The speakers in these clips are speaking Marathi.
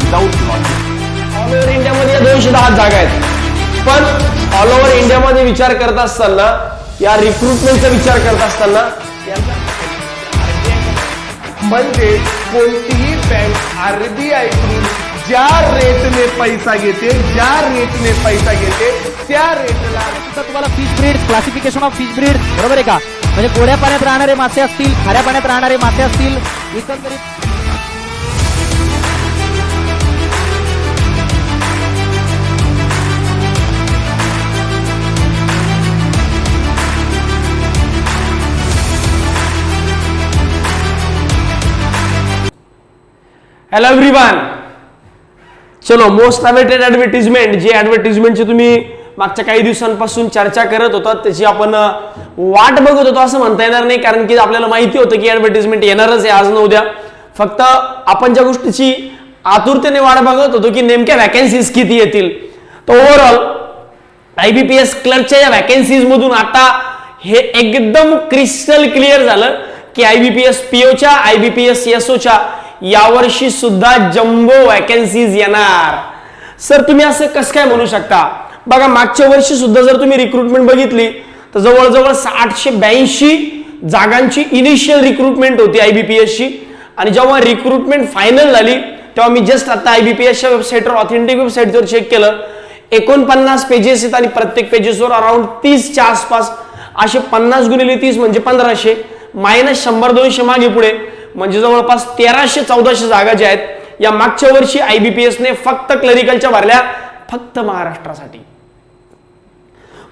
Without logic. ऑल ओव्हर इंडियामध्ये 210 जागा आहेत, पण ऑल ओव्हर इंडियामध्ये विचार करत असताना, या रिक्रुटमेंटचा विचार करत असताना म्हणजे कोणतीही बँक आरबीआय कडून ज्या रेटने पैसा घेते, ज्या रेटने पैसा घेते, त्या रेटला तुम्हाला fish breed, classification of fish breed बरोबर आहे का? म्हणजे गोड्या पाण्यात राहणारे मासे असतील, खाऱ्या पाण्यात राहणारे मासे असतील, एकंदरीत हॅलो एव्हरीवन, चलो मोस्ट अवेटेड ऍडव्हर्टिजमेंट, जी ऍडव्हर्टिजमेंटची तुम्ही मागच्या काही दिवसांपासून चर्चा करत होतात, त्याची आपण वाट बघत होतो असं म्हणता येणार नाही, कारण की आपल्याला माहिती होतं की ऍडव्हर्टिजमेंट येणारच आहे आज न उद्या. फक्त आपण ज्या गोष्टीची आतुरतेने वाट बघत होतो की नेमक्या वॅकन्सीज किती येतील, तर ओव्हरऑल IBPS क्लर्कच्या या वॅकन्सीज मधून आता हे एकदम क्रिस्टल क्लिअर झालं की IBPS POच्या, IBPS SOच्या यावर्षी सुद्धा जम्बो वॅकन्सीज येणार. सर तुम्ही असं कसं काय म्हणू शकता? बघा मागच्या वर्षी सुद्धा जर तुम्ही रिक्रुटमेंट बघितली तर जवळजवळ 882 जागांची इनिशियल रिक्रुटमेंट होती IBPS ची, आणि जेव्हा रिक्रुटमेंट फायनल झाली तेव्हा मी जस्ट आता IBPSच्या वेबसाईटवर, ऑथेंटिक वेबसाईटवर चेक केलं, 49 पेजेस आहेत आणि प्रत्येक पेजेसवर अराउंड 30च्या आसपास असे 50 गुणिले 30 म्हणजे 1500 मायनस 100-200 मागे पुढे, म्हणजे जवळपास 1300-1400 जागा ज्या आहेत या मागच्या वर्षी IBPS ने फक्त क्लरिकलच्या भरल्या, फक्त महाराष्ट्रासाठी.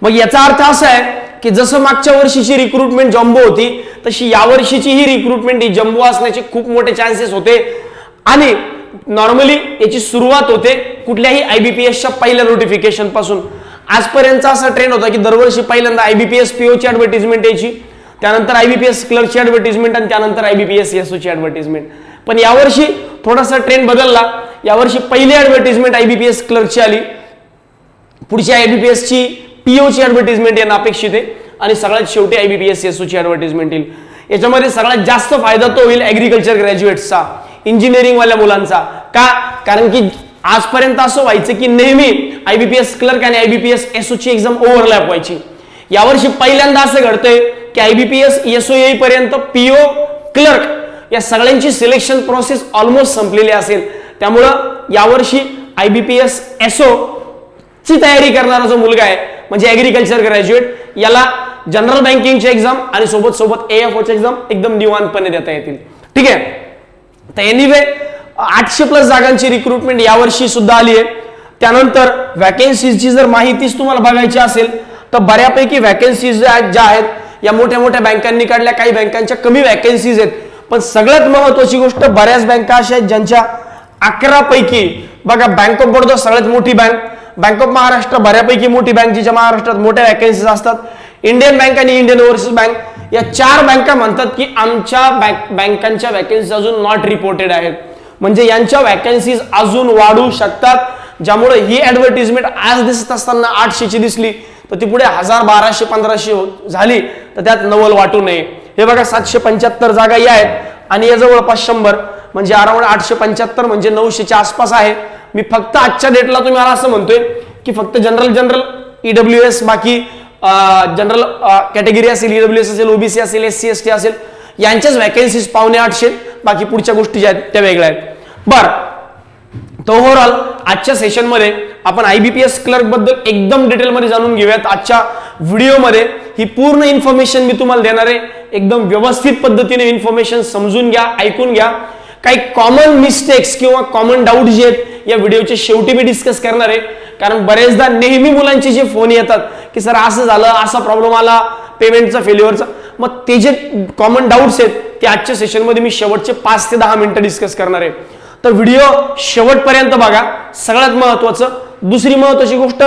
मग याचा अर्थ असा आहे की जसं मागच्या वर्षीची रिक्रुटमेंट जम्बो होती तशी यावर्षीची ही रिक्रुटमेंट ही जम्बो असण्याचे खूप मोठे चान्सेस होते. आणि नॉर्मली याची सुरुवात होते कुठल्याही IBPSच्या पहिल्या नोटिफिकेशन पासून. आजपर्यंतचा असा ट्रेंड होता की दरवर्षी पहिल्यांदा IBPS POची ऍडव्हर्टिजमेंट यायची, त्यानंतर IBPS क्लर्कची ऍडव्हर्टिजमेंट आणि त्यानंतर IBPS SOची ऍडव्हर्टिजमेंट. पण यावर्षी थोडासा ट्रेंड बदलला. यावर्षी पहिली ऍडव्हर्टिजमेंट IBPS क्लर्कची आली, पुढची IBPSची POची ऍडव्हर्टिजमेंट येणं अपेक्षित आहे, आणि सगळ्यात शेवटी IBPS SOची ऍडव्हर्टिजमेंट येईल. याच्यामध्ये सगळ्यात जास्त फायदा तो होईल ऍग्रिकल्चर ग्रॅज्युएट्सचा, इंजिनिअरिंग वाल्या मुलांचा. का? कारण की आजपर्यंत असं व्हायचं की नेहमी IBPS क्लर्क आणि IBPS SOची एक्झाम ओव्हरलॅप व्हायची. यावर्षी पहिल्यांदा असं घडतंय की IBPS SO येईपर्यंत PO क्लर्क या सगळ्यांची सिलेक्शन प्रोसेस ऑलमोस्ट संपलेली असेल. त्यामुळं यावर्षी IBPS SO ची तयारी करणारा जो मुलगा आहे म्हणजे ऍग्रिकल्चर ग्रॅज्युएट, याला जनरल बँकिंगची एक्झाम आणि सोबत सोबत AFOची एक्झाम एकदम निवांतपणे देता येतील. ठीक आहे. तर एनिवे 800+ जागांची रिक्रुटमेंट यावर्षी सुद्धा आली आहे. त्यानंतर वॅकन्सीजची जर माहितीच तुम्हाला बघायची असेल तर बऱ्यापैकी वॅकन्सीज ज्या आहेत या मोठ्या मोठ्या बँकांनी काढल्या, काही बँकांच्या कमी वॅकन्सीज आहेत. पण सगळ्यात महत्वाची गोष्ट, बऱ्याच बँका अशा आहेत ज्यांच्या 11 पैकी, बघा बँक ऑफ बडोदा सगळ्यात मोठी बँक, बँक ऑफ महाराष्ट्र बऱ्यापैकी मोठी बँक जिच्या महाराष्ट्रात मोठ्या वॅकन्सीज असतात, इंडियन बँक आणि इंडियन ओव्हरसीज बँक, या 4 बँका म्हणतात की आमच्या बँकांच्या वॅकन्सीज अजून नॉट रिपोर्टेड आहेत. म्हणजे यांच्या वॅकन्सीज अजून वाढू शकतात, ज्यामुळे ही ऍडव्हर्टिजमेंट आज दिसत असताना 800ची दिसली तर ती पुढे 1000, 1200, 1500 झाली तर त्यात नवल वाटू नये. हे बघा 775 जागा या आहेत आणि या जवळपास 100, म्हणजे अराउंड 875 म्हणजे 900च्या आसपास आहे. मी फक्त आजच्या डेटला तुम्हाला असं म्हणतोय की फक्त जनरल EWS, बाकी जनरल कॅटेगरी असेल, EWS असेल, OBC असेल, SC ST असेल, यांच्याच वॅकन्सीज 750, बाकी पुढच्या गोष्टी ज्या आहेत त्या वेगळ्या आहेत. बर, तर ओव्हरऑल आजच्या सेशनमध्ये आपण IBPS क्लर्क बद्दल एकदम डिटेलमध्ये जाणून घेऊयात. आजच्या व्हिडिओमध्ये ही पूर्ण इन्फॉर्मेशन मी तुम्हाला देणार आहे. एकदम व्यवस्थित पद्धतीने इन्फॉर्मेशन समजून घ्या, ऐकून घ्या. काही कॉमन मिस्टेक्स किंवा कॉमन डाऊट जे आहेत या व्हिडिओच्या शेवटी मी डिस्कस करणार आहे. कारण बरेचदा नेहमी मुलांचे जे फोन येतात की सर असं झालं, असा प्रॉब्लेम आला पेमेंटचा, फेल्युअरचा, मग ते जे कॉमन डाऊट्स आहेत ते आजच्या सेशनमध्ये मी शेवटचे 5 ते 10 मिनिटं डिस्कस करणार आहे. तर व्हिडिओ शेवटपर्यंत बघा. सगळ्यात महत्वाचं, दुसरी महत्वाची गोष्ट,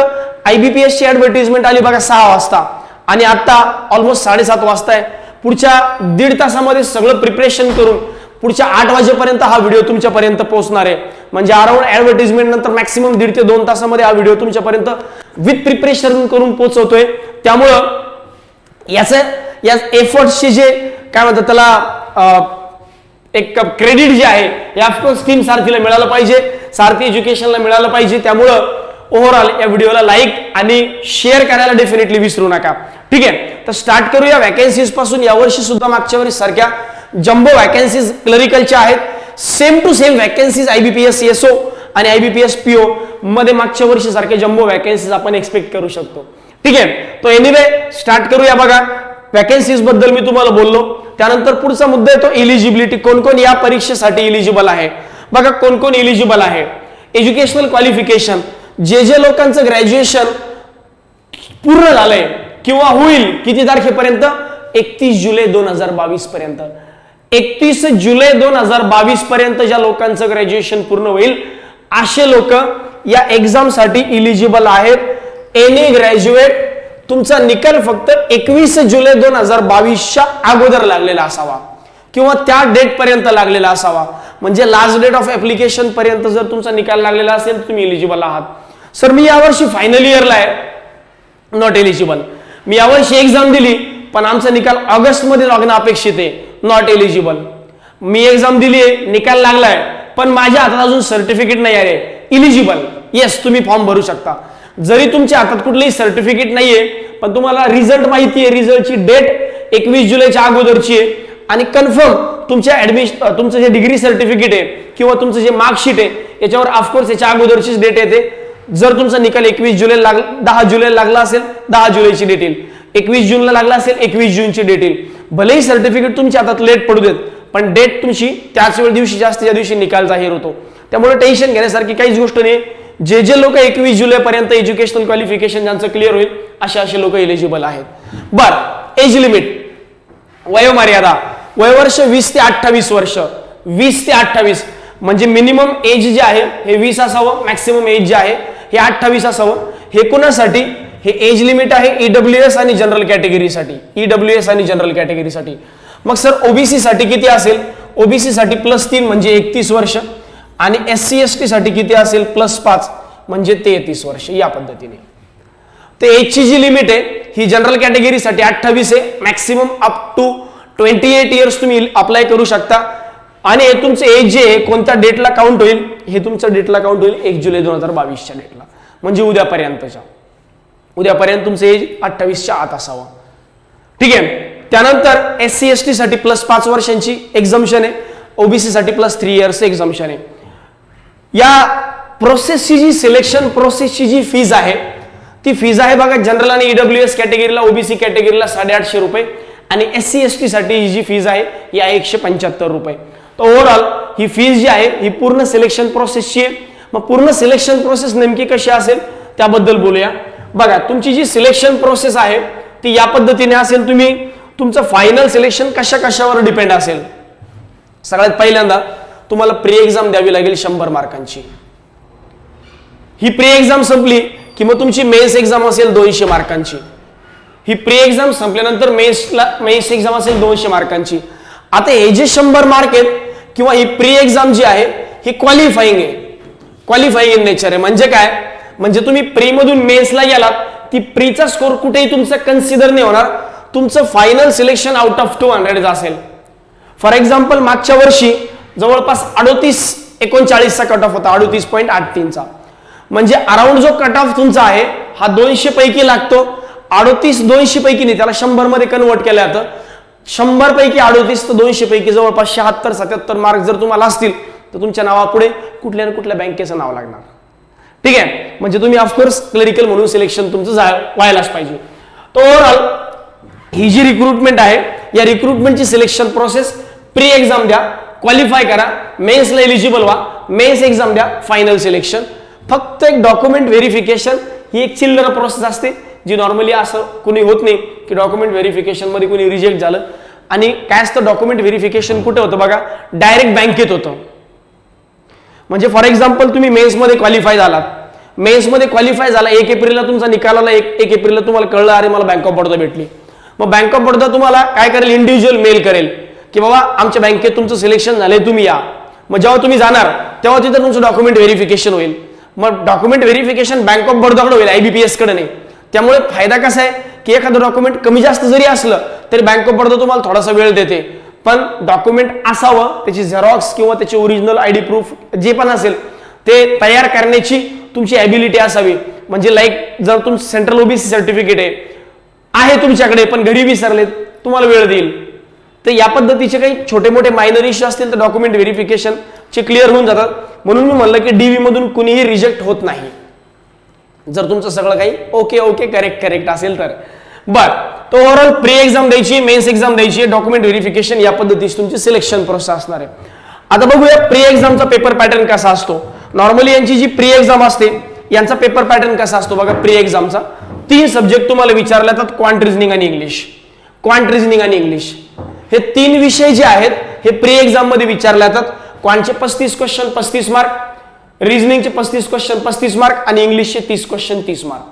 IBPS ची ऍडव्हर्टिजमेंट आली बघा 6 वाजता आणि आता ऑलमोस्ट 7:30 वाजता आहे. पुढच्या 1.5 तासामध्ये सगळं प्रिपरेशन करून पुढच्या 8 वाजेपर्यंत हा व्हिडिओ तुमच्यापर्यंत पोहोचणार आहे. म्हणजे अराउंड ऍडव्हर्टिजमेंट नंतर मॅक्सिमम 1.5 ते 2 तासामध्ये हा व्हिडिओ तुमच्यापर्यंत विथ प्रिपरेशन करून पोहोचवतोय. त्यामुळं या एफर्ट्सचे जे काय म्हणतात त्याला एक क्रेडिट जे आहे हे ऑफकोर्स टीम सारथीला मिळालं पाहिजे. सारथी एज्युकेशनला मिळालं पाहिजे. त्यामुळं ओव्हरऑल या व्हिडिओला लाईक आणि शेअर करायला डेफिनेटली विसरू नका. ठीक आहे, तर स्टार्ट करूया वॅकन्सीज पासून. यावर्षी सुद्धा मागच्या वर्षी सारख्या जम्बो वॅकन्सीज क्लरिकलच्या आहेत. Same to same vacancies IBPS SO आणि IBPS PO मध्ये मागच्या वर्षी सारखे जम्बो वॅकन्सीज आपण एक्सपेक्ट करू शकतो. ठीक आहे, तो एनिवे स्टार्ट करूया. बघा, वॅकन्सीज बद्दल मी तुम्हाला बोललो. त्यानंतर पुढचा मुद्दा येतो इलिजिबिलिटी. कोण कोण या परीक्षेसाठी इलिजिबल आहे? बघा, कोण कोण इलिजिबल आहे. एज्युकेशनल क्वालिफिकेशन, जे लोकांचं ग्रॅज्युएशन पूर्ण झालंय किंवा होईल किती तारखेपर्यंत? 31 जुलै 2022 पर्यंत. 31 जुलै 2022 पर्यंत ज्या लोकांचं ग्रॅज्युएशन पूर्ण होईल असे लोक या एक्झाम साठी इलिजिबल आहेत. एनी ग्रॅज्युएट, तुमचा निकाल फक्त 21 जुलै 2022च्या अगोदर लागलेला असावा किंवा त्या डेट पर्यंत लागलेला असावा. म्हणजे लास्ट डेट ऑफ ऍप्लिकेशन पर्यंत जर तुमचा निकाल लागलेला असेल तर तुम्ही इलिजिबल आहात. सर, मी यावर्षी फायनल इयरला आहे, नॉट एलिजिबल. मी यावर्षी एक्झाम दिली पण आमचा निकाल ऑगस्ट मध्ये लागणं अपेक्षित आहे, नॉट एलिजिबल. मी एक्झाम दिली आहे, निकाल लागलाय पण माझ्या हातात अजून सर्टिफिकेट नाही आहे, इलिजिबल. येस, तुम्ही फॉर्म भरू शकता. जरी तुमच्या हातात कुठलंही सर्टिफिकेट नाहीये पण तुम्हाला रिझल्ट माहिती आहे, रिझल्टची डेट 21 जुलैच्या अगोदरची आहे आणि कन्फर्म तुमच्या तुमचं जे डिग्री सर्टिफिकेट आहे किंवा तुमचं जे मार्कशीट आहे याच्यावर ऑफकोर्स याच्या अगोदरचीच डेट येते. जर तुमचा निकाल 21 जुलै 10 जुलै लागला असेल 10 जुलैची डेट येईल. 21 जूनला लागला असेल 21 जूनची डेट येईल. भलेही सर्टिफिकेट तुमच्या हातात लेट पडू देत पण डेट तुमची त्याच वेळ दिवशी जास्त ज्या दिवशी निकाल जाहीर होतो. त्यामुळे टेन्शन घेण्यासारखी काहीच गोष्ट नाही. जे लोक 21 जुलै पर्यंत एज्युकेशनल क्वालिफिकेशन ज्यांचं क्लिअर होईल असे लोक एलिजिबल आहेत. बर, एज लिमिट, वयोमर्यादा, वयवर्ष 20 ते 28 वर्ष. 20 ते 28 म्हणजे मिनिमम एज जे आहे हे 20 असावं, मॅक्सिमम एज जे आहे हे 28 असावं. हे कोणासाठी? हे एज लिमिट आहे EWS आणि जनरल कॅटेगरीसाठी. EWS आणि जनरल कॅटेगरीसाठी. मग सर ओबीसी साठी किती असेल? ओबीसी साठी +3 म्हणजे 31 वर्ष आणि SC ST साठी किती असेल? +5 म्हणजे 33 वर्ष. या पद्धतीने ते एजची जी लिमिट आहे ही जनरल कॅटेगरीसाठी 28 आहे. मॅक्सिमम अप टू 28 इयर्स तुम्ही अप्लाय करू शकता. आणि हे तुमचं एज जे आहे कोणत्या डेटला काउंट होईल? हे तुमचं डेटला काउंट होईल 1 जुलै 2022च्या डेटला, म्हणजे उद्यापर्यंतच्या. उद्यापर्यंत तुमचं एज 28च्या आत असावं. ठीक आहे, त्यानंतर SC ST साठी +5 वर्षांची एक्झम्पशन आहे. ओबीसी साठी +3 इयर्स एक्झम्पशन आहे. या प्रोसेसची जी सिलेक्शन प्रोसेसची जी फीज आहे ती फीज आहे बघा, जनरल आणि EWS कॅटेगरीला, ओबीसी कॅटेगरीला 850 रुपये आणि SC ST साठी ही जी फीज आहे ही 175 रुपये. तर ओव्हरऑल ही फीज जी आहे ही पूर्ण सिलेक्शन प्रोसेसची आहे. मग पूर्ण सिलेक्शन प्रोसेस नेमकी कशी असेल त्याबद्दल बोलूया. बघा, तुमची जी सिलेक्शन प्रोसेस आहे ती या पद्धतीने असेल. तुमचं फायनल सिलेक्शन कशावर डिपेंड असेल? सगळ्यात पहिल्यांदा तुम्हाला प्री एक्झाम द्यावी लागेल 100 मार्कांची. ही प्री एक्झाम संपली की मग तुमची मेन्स एक्झाम असेल 200 मार्कांची. ही प्री एक्झाम संपल्यानंतर मेन्स एक्झाम असेल 200 मार्कांची. आता हे जे 100 मार्क आहेत किंवा ही प्री एक्झाम जी आहे ही क्वालिफाईंग आहे, क्वालिफाईंग इन नेचर आहे. म्हणजे काय? म्हणजे तुम्ही प्री मधून मेन्सला गेलात, ती प्रीचा स्कोर कुठेही तुमचा कन्सिडर नाही होणार. तुमचं फायनल सिलेक्शन आउट ऑफ 200 असेल. फॉर एक्झाम्पल मागच्या वर्षी जवळपास 38-39चा कट ऑफ होता, 38.83चा. म्हणजे अराउंड जो कट ऑफ तुमचा आहे हा 200 पैकी लागतो. 38 200 पैकी नाही, त्याला 100 मध्ये कन्वर्ट केलं जातं. 100 पैकी 38 तर 200 पैकी जवळपास 76-77 मार्क जर तुम्हाला असतील तर तुमच्या नावापुढे कुठल्या ना कुठल्या बँकेचं नाव लागणार. ठीक आहे, म्हणजे तुम्ही ऑफकोर्स क्लरिकल म्हणून सिलेक्शन तुमचं व्हायलाच पाहिजे. तर ओव्हरऑल ही जी रिक्रुटमेंट आहे या रिक्रुटमेंटची सिलेक्शन प्रोसेस, प्री एक्झाम द्या, क्वालिफाय करा, मेन्सला एलिजिबल व्हा, मेन्स एक्झाम द्या, फायनल सिलेक्शन. फक्त एक डॉक्युमेंट व्हेरिफिकेशन ही एक चिल्लर प्रोसेस असते जी नॉर्मली असं कोणी होत नाही की डॉक्युमेंट व्हेरिफिकेशन मध्ये कोणी रिजेक्ट झालं. आणि काय असतं डॉक्युमेंट व्हेरिफिकेशन कुठे होतं बघा? डायरेक्ट बँकेत होतं. म्हणजे फॉर एक्झाम्पल तुम्ही मेन्समध्ये क्वालिफाय झालात, मेन्समध्ये क्वालिफाय झाला, 1 एप्रिलला तुमचा निकाल आला, 1 एप्रिलला तुम्हाला कळलं अरे मला बँक ऑफ बडोदा भेटली. मग बँक ऑफ बडोदा तुम्हाला काय करेल? इंडिव्हिज्युअल मेल करेल की बाबा आमच्या बँकेत तुमचं सिलेक्शन झालंय, तुम्ही या. मग जेव्हा तुम्ही जाणार तेव्हा तिथं तुमचं डॉक्युमेंट व्हेरिफिकेशन होईल. मग डॉक्युमेंट व्हेरिफिकेशन बँक ऑफ बडोदाकडे होईल, IBPS कडे नाही. त्यामुळे फायदा कसा आहे की एखादं डॉक्युमेंट कमी जास्त जरी असलं तरी बँक ऑफ बडोदा तुम्हाला थोडासा वेळ देते. पण डॉक्युमेंट असावं, त्याची झेरॉक्स किंवा त्याची ओरिजिनल ID प्रूफ जे पण असेल ते तयार करण्याची तुमची ॲबिलिटी असावी. म्हणजे लाईक जर तुमचं सेंट्रल ओबीसी सर्टिफिकेट आहे तुमच्याकडे पण घरी विसरले, तुम्हाला वेळ देईल, तर या पद्धतीचे काही छोटे मोठे मायनर इश्यू असतील तर डॉक्युमेंट व्हेरिफिकेशनचे क्लिअर होऊन जातात. म्हणून मी म्हणलं की डीव्ही मधून कुणीही रिजेक्ट होत नाही जर तुमचं सगळं काही ओके करेक्ट असेल तर. बर, तो ओव्हरऑल प्री एक्झाम द्यायची, मेन्स एक्झाम द्यायची, डॉक्युमेंट व्हेरिफिकेशन या पद्धतीची तुमची सिलेक्शन प्रोसेस असणार आहे. आता बघूया प्री एक्झामचा पेपर पॅटर्न कसा असतो. नॉर्मली यांची जी प्री एक्झाम असते यांचा पेपर पॅटर्न कसा असतो बघा. प्री एक्झामचा 3 सब्जेक्ट तुम्हाला विचारले जातात, क्वांट रिझनिंग आणि इंग्लिश. क्वांट रिझनिंग आणि इंग्लिश हे 3 विषय जे आहेत हे प्री एक्झाम मध्ये विचारले जातात. क्वांटचे 35 क्वेश्चन 35 मार्क, रिझनिंगचे 35 क्वेश्चन 35 मार्क आणि इंग्लिशचे 30 क्वेश्चन 30 मार्क.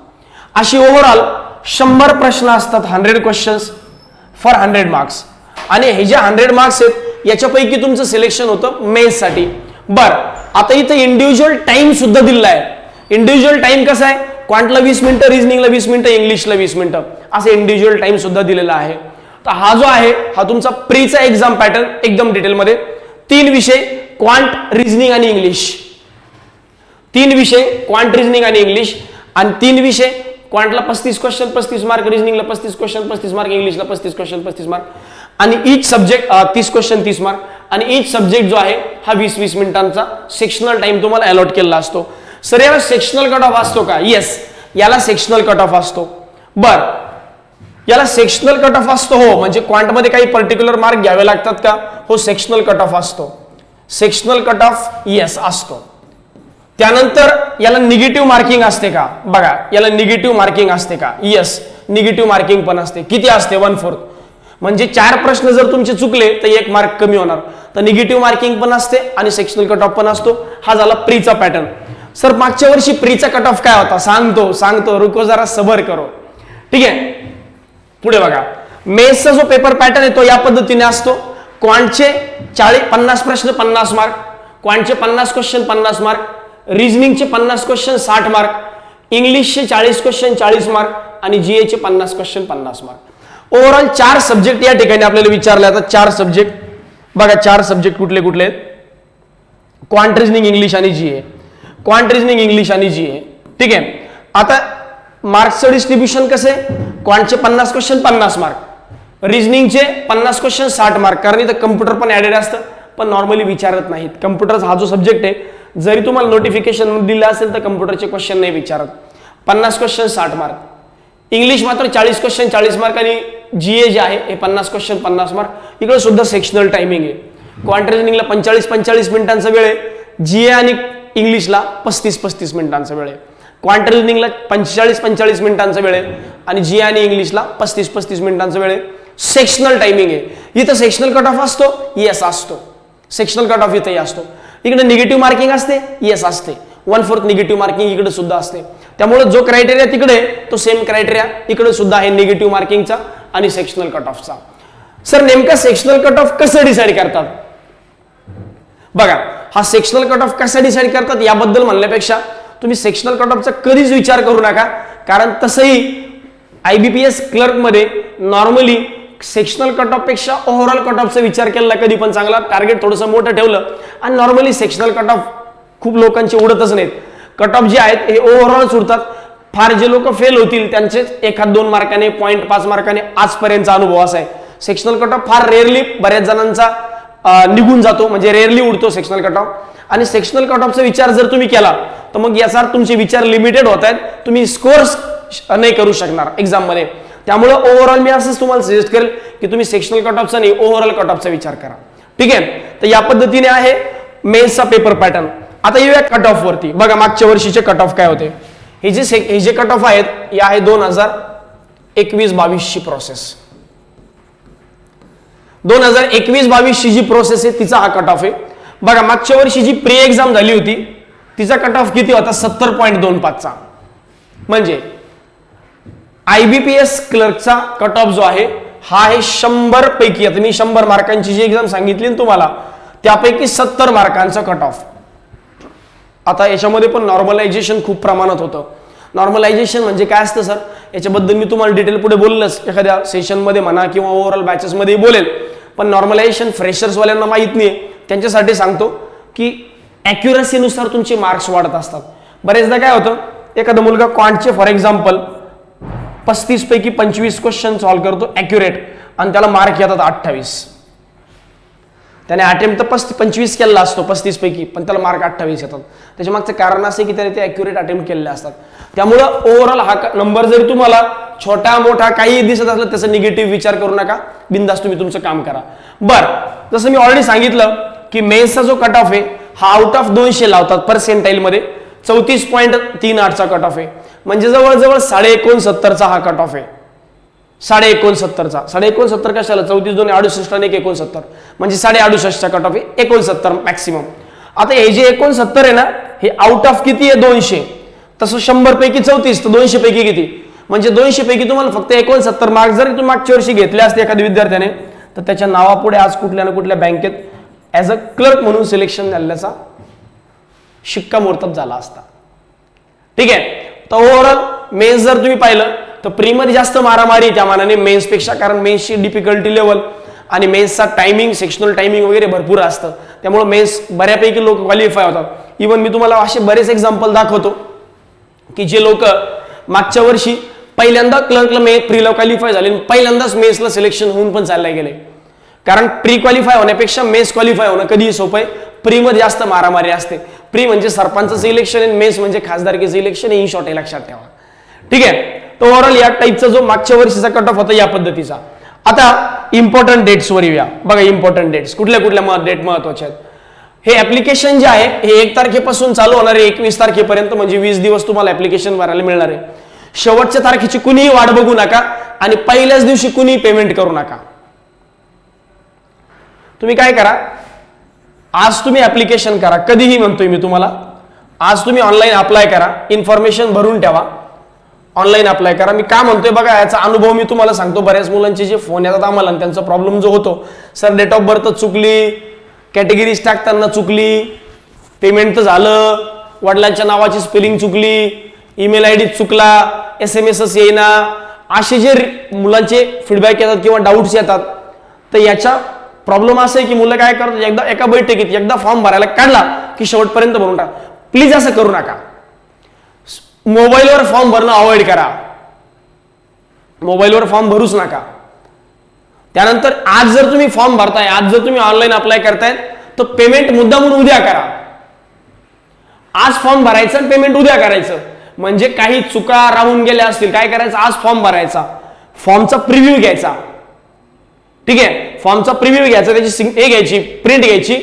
अशी ओव्हरऑल 100 प्रश्न असतात, 100 क्वेश्चन्स फॉर 100 मार्क्स. आणि हे जे 100 मार्क्स आहेत याच्यापैकी तुमचं सिलेक्शन होतं मेन्स साठी. बर, आता इथं इंडिव्हिज्युअल टाइम सुद्धा दिलेला आहे. इंडिव्हिज्युअल टाइम कसा आहे, क्वांटला 20 मिनिटं, रिझनिंगला 20 मिनिटं, इंग्लिशला 20 मिनिटं असं इंडिव्हिज्युअल टाइम सुद्धा दिलेला आहे. तर हा जो आहे हा तुमचा प्रीचा एक्झाम पॅटर्न एकदम डिटेलमध्ये. 3 विषय क्वांट, रिझनिंग आणि इंग्लिश. 3 विषय क्वांट, रिझनिंग आणि इंग्लिश. आणि 3 विषय क्वांटला 35 क्वेश्चन 35 मार्क, रिझनिंगला 35 क्वेश्चन 35 मार्क, इंग्लिशला 35 क्वेश्चन 35 मार्क आणि ईच सब्जेक्ट 30 क्वेश्चन 30 मार्क. आणि ईच सब्जेक्ट जो आहे हा 20-20 मिनिटांचा सेक्शनल टाइम तुम्हाला अलॉट केलेला असतो. सर याला सेक्शनल कट ऑफ असतो का? येस, याला सेक्शनल कट ऑफ असतो. बर, याला सेक्शनल कट ऑफ असतो. हो, म्हणजे क्वांटमध्ये काही पर्टिक्युलर मार्क घ्यावे लागतात का? हो, सेक्शनल कट ऑफ असतो. सेक्शनल कट ऑफ येस असतो. त्यानंतर याला निगेटिव्ह मार्किंग असते का? बघा, याला निगेटिव्ह मार्किंग असते का? येस, निगेटिव्ह मार्किंग पण असते. किती असते? 1/4. म्हणजे 4 प्रश्न जर तुमचे चुकले तर 1 मार्क कमी होणार. तर निगेटिव्ह मार्किंग पण असते आणि सेक्शनल कट ऑफ पण असतो. हा झाला प्रीचा पॅटर्न. सर मागच्या वर्षी प्रीचा कट ऑफ काय होता? सांगतो रुको जरा सबर करो. ठीक आहे, पुढे बघा. मेन्सचा जो पेपर पॅटर्न आहे तो या पद्धतीने असतो. क्वांटचे 50 प्रश्न 50 मार्क, क्वांटचे 50 क्वेश्चन 50 मार्क, रिझनिंगचे 50 क्वेश्चन 60 मार्क, इंग्लिशचे 40 क्वेश्चन 40 मार्क आणि जीएचे 50 क्वेश्चन 50 मार्क. ओव्हरऑल 4 सब्जेक्ट या ठिकाणी आपल्याला विचारले जातात. 4 सब्जेक्ट बघा. 4 सब्जेक्ट कुठले कुठले आहेत? क्वांट, रिझनिंग, इंग्लिश आणि जीए. क्वांट, रिझनिंग, इंग्लिश आणि जीए. ठीक आहे. आता मार्क्सचं डिस्ट्रीब्युशन कसं आहे? क्वांटचे 50 क्वेश्चन 50 मार्क, रिझनिंगचे 50 क्वेश्चन 60 मार्क. कारण इथं कम्प्युटर पण ऍडेड असतं पण नॉर्मली विचारत नाहीत. कम्प्युटर हा जो सब्जेक्ट आहे जरी तुम्हाला नोटिफिकेशन दिलं असेल तर कम्प्युटरचे क्वेश्चन नाही विचारत. 50 क्वेश्चन 60 मार्क. इंग्लिश मात्र 40 क्वेश्चन 40 मार्क आणि जीए जे आहे हे 50 क्वेश्चन 50 मार्क. इकडे सुद्धा सेक्शनल टायमिंग आहे. क्वांट रिझनिंगला 45 मिनिटांचा वेळ आहे, जीए आणि इंग्लिशला 35 मिनिटांचा वेळ आहे. क्वांट रिझनिंगला 45 मिनिटांचा वेळ आहे आणि जीए आणि इंग्लिशला 35 मिनिटांचा वेळ आहे. सेक्शनल टायमिंग आहे. इथं सेक्शनल कट ऑफ असतो? येस असतो. सेक्शनल कट ऑफ इथंही असतो. इकडे निगेटिव्ह मार्किंग असते? येस असते. 1/4 निगेटिव्ह मार्किंग इकडे सुद्धा असते. त्यामुळे जो क्रायटेरिया तिकडे तो सेम क्रायटेरिया इकडे सुद्धा आहे, निगेटिव्ह मार्किंगचा आणि सेक्शनल कट ऑफचा. सर नेमका सेक्शनल कट ऑफ कसं डिसाईड करतात? बघा, हा सेक्शनल कट ऑफ कसा डिसाईड करतात याबद्दल म्हणण्यापेक्षा तुम्ही सेक्शनल कट ऑफचा कधीच विचार करू नका. कारण तसंही IBPS क्लर्क मध्ये नॉर्मली सेक्शनल कट ऑफ पेक्षा ओव्हरऑल कट ऑफचा विचार केला कधी पण चांगला. टार्गेट थोडंसं मोठं ठेवलं आणि नॉर्मली सेक्शनल कट ऑफ खूप लोकांचे उडतच नाहीत. कट ऑफ जे आहेत हे ओव्हरऑल उडतात. फार जे लोक फेल होतील त्यांचे 1-2 मार्काने 0.5 मार्काने आजपर्यंतचा अनुभव असा आहे. सेक्शनल कट ऑफ फार रेअरली बऱ्याच जणांचा निघून जातो, म्हणजे रेअरली उडतो सेक्शनल कट ऑफ. आणि सेक्शनल कट ऑफचा विचार जर तुम्ही केला तर मग याचा अर्थ तुमचे विचार लिमिटेड होत आहेत, तुम्ही स्कोर्स नाही करू शकणार एक्झाम मध्ये. त्यामुळे ओव्हरऑल मी असंच तुम्हाला सजेस्ट करेल की तुम्ही सेक्शनल कट ऑफचा नाही ओव्हरऑल कट ऑफचा विचार करा. ठीक आहे. तर या पद्धतीने आहे मेन्सचा पेपर पॅटर्न. आता येऊया कट ऑफ वरती. बघा मागच्या वर्षीचे कट ऑफ काय होते. हे जे कट ऑफ आहेत हे आहे 2021-22 ची प्रोसेस. 2021-22 ची जी प्रोसेस आहे तिचा हा कट ऑफ आहे. बघा मागच्या वर्षी जी प्री एक्झाम झाली होती तिचा कट ऑफ किती होता? 70.25 चा. म्हणजे IBPS क्लर्कचा कट ऑफ जो आहे हा आहे 100 पैकी. आता मी 100 मार्कांची जी एक्झाम सांगितली ना तुम्हाला त्यापैकी 70 मार्कांचा कट ऑफ. आता याच्यामध्ये पण नॉर्मलायझेशन खूप प्रमाणात होतं. नॉर्मलायझेशन म्हणजे काय असतं सर, याच्याबद्दल मी तुम्हाला डिटेल पुढे बोललंच एखाद्या सेशनमध्ये म्हणा किंवा ओव्हरऑल बॅचेसमध्ये बोलेल. पण नॉर्मलायझेशन फ्रेशर्सवाल्यांना माहीत नाही, त्यांच्यासाठी सांगतो की ॲक्युरसीनुसार तुमचे मार्क्स वाढत असतात. बरेचदा काय होतं, एखादा मुलगा क्वांटचे फॉर एक्झाम्पल 35 पैकी 25 क्वेश्चन सॉल्व्ह करतो ॲक्युरेट आणि त्याला मार्क येतात 28. त्याने अटेम्प्ट तर 25 केलेला असतो 35 पैकी, पण त्याला मार्क 28 येतात. त्याच्या मागचं कारण असं की त्याने ते ॲक्युरेट अटेम्प्ट केलेले असतात. त्यामुळं ओव्हरऑल हा नंबर जरी तुम्हाला छोटा मोठा काही दिसत असला त्याचा निगेटिव्ह विचार करू नका, बिंदास तुम्ही तुमचं काम करा. बरं, जसं मी ऑलरेडी सांगितलं की मेन्सचा जो कट ऑफ आहे हा आउट ऑफ 200 लावतात पर्सेंटाईल मध्ये, 34.38चा कट ऑफ आहे. म्हणजे जवळजवळ 69.5चा हा कट ऑफ आहे. 69.5चा 69.5 कशाला, 34 2 68 आणि 1 म्हणजे 68.5चा कट ऑफ आहे, 69 मॅक्सिमम. आता हे जे 69 आहे ना, हे आउट ऑफ किती आहे 200, तसं 100 पैकी 34 तर 200 पैकी किती, म्हणजे 200 पैकी तुम्हाला फक्त 69 मार्क जर तुम्ही मागच्या वर्षी घेतले असते एखाद्या विद्यार्थ्याने, तर त्याच्या नावापुढे आज कुठल्या ना कुठल्या बँकेत ॲज अ क्लर्क म्हणून सिलेक्शन झाल्याचा शिक्कामोर्तब झाला असता. ठीक आहे. तर ओव्हरऑल मेन्स जर तुम्ही पाहिलं तर प्रीमध्ये जास्त मारामारी त्या मानाने मेन्सपेक्षा, कारण मेन्सची डिफिकल्टी लेवल आणि मेन्सचा टायमिंग, सेक्शनल टायमिंग वगैरे भरपूर असतं. त्यामुळे मेन्स बऱ्यापैकी लोक क्वालिफाय होतात. इव्हन मी तुम्हाला असे बरेच एक्झाम्पल दाखवतो की जे लोक मागच्या वर्षी पहिल्यांदा क्लर्कला प्रीला क्वालिफाय झाले, पहिल्यांदाच मेन्सला सिलेक्शन होऊन पण चालले गेले. कारण प्री क्वालिफाय होण्यापेक्षा मेन्स क्वालिफाय होणं कधीही सोपं आहे. प्रीमध्ये जास्त मारामारी असते. प्री म्हणजे सरपंचाचं इलेक्शन आहे, मेन्स म्हणजे खासदारकीचं इलेक्शन आहे. इन शॉर्ट हे लक्षात ठेवा. ठीक आहे. तर ओव्हरऑल या टाईपचा जो मागच्या वर्षीचा कट ऑफ होता या पद्धतीचा. आता इम्पॉर्टंट डेट्सवर येऊया. बघा इम्पॉर्टंट डेट्स कुठल्या कुठल्या डेट महत्वाच्या आहेत. हे ऍप्लिकेशन जे आहे हे 1 तारखेपासून चालू होणार आहे 21 तारखेपर्यंत, म्हणजे 20 दिवस तुम्हाला ऍप्लिकेशन भरायला मिळणार आहे. शेवटच्या तारखेची कुणीही वाट बघू नका आणि पहिल्याच दिवशी कुणीही पेमेंट करू नका. तुम्ही काय करा, आज तुम्ही ऍप्लिकेशन करा, कधीही म्हणतोय मी तुम्हाला, आज तुम्ही ऑनलाईन अप्लाय करा, इन्फॉर्मेशन भरून ठेवा, ऑनलाईन अप्लाय करा. मी का म्हणतोय बघा, याचा अनुभव मी तुम्हाला सांगतो. बऱ्याच मुलांचे जे फोन येतात आम्हाला आणि त्यांचा प्रॉब्लेम जो होतो, सर डेट ऑफ बर्थ चुकली, कॅटेगरीज टाकताना चुकली, पेमेंट तर झालं, वडिलांच्या नावाची स्पेलिंग चुकली, ईमेल आयडी चुकला, SMS येईना, असे जे मुलांचे फीडबॅक येतात किंवा डाऊट्स येतात, तर याचा प्रॉब्लेम असा आहे की मुलं काय करतात, एकदा एका बैठकीत एकदा फॉर्म भरायला काढला की शेवटपर्यंत भरून टाक. प्लीज असं करू नका. मोबाईलवर फॉर्म भरणं अवॉइड करा. मोबाईलवर फॉर्म भरूच नका. त्यानंतर आज जर तुम्ही फॉर्म भरताय, आज जर तुम्ही ऑनलाईन अप्लाय करताय, तर पेमेंट मुद्दामून उद्या करा. आज फॉर्म भरायचं आणि पेमेंट उद्या करायचं. म्हणजे काही चुका राहून गेल्या असतील, काय करायचं, आज फॉर्म भरायचा, फॉर्मचा प्रिव्ह्यू घ्यायचा. ठीक आहे. फॉर्मचा प्रिव्ह्यू घ्यायचा, त्याची हे घ्यायची, प्रिंट घ्यायची,